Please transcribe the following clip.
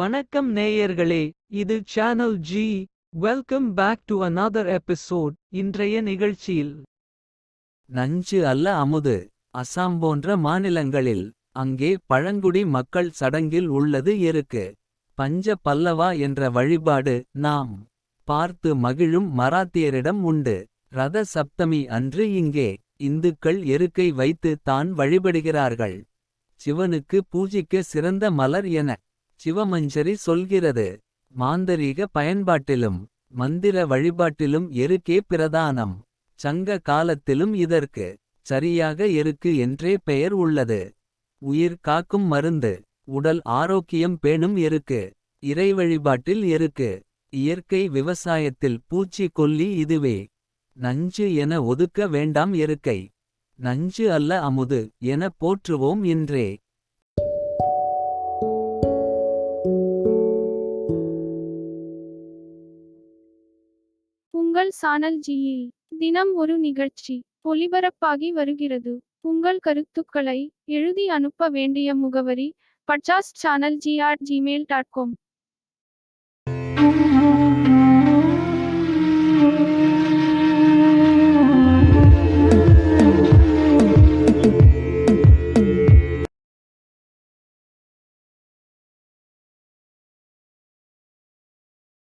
வணக்கம் நேயர்களே, இது channel G. Welcome back to another episode. இன்றைய நிகழ்ச்சியில் நஞ்சு அல்ல அமுது. அசாம் போன்ற மாநிலங்களில் அங்கே பழங்குடி மக்கள் சடங்கில் உள்ளது எருக்கு. பஞ்ச பல்லவா என்ற வழிபாடு நாம் பார்த்து மகிழும் மராத்தியரிடம் உண்டு. ரத சப்தமி அன்று இங்கே இந்துக்கள் எருக்கை வைத்து தான் வழிபடுகிறார்கள். சிவனுக்கு பூஜிக்க சிறந்த மலர் என சிவமஞ்சரி சொல்கிறது. மாந்தரீக பயன்பாட்டிலும் மந்திர வழிபாட்டிலும் எருக்கே பிரதானம். சங்க காலத்திலும் இதற்கு சரியாக எருக்கு என்றே பெயர் உள்ளது. உயிர் காக்கும் மருந்து, உடல் ஆரோக்கியம் பேணும் எருக்கு. இறை வழிபாட்டில் எருக்கு, இயற்கை விவசாயத்தில் பூச்சி கொல்லி இதுவே. நஞ்சு என ஒதுக்க வேண்டாம் எருக்கை. நஞ்சு அல்ல அமுது என போற்றுவோம் இன்றே. உங்கள் சானல் ஜியில் தினம் ஒரு நிகழ்ச்சி ஒலிபரப்பாகி வருகிறது. உங்கள் கருத்துக்களை எழுதி அனுப்ப வேண்டிய முகவரி podcast.channelg@gmail.com.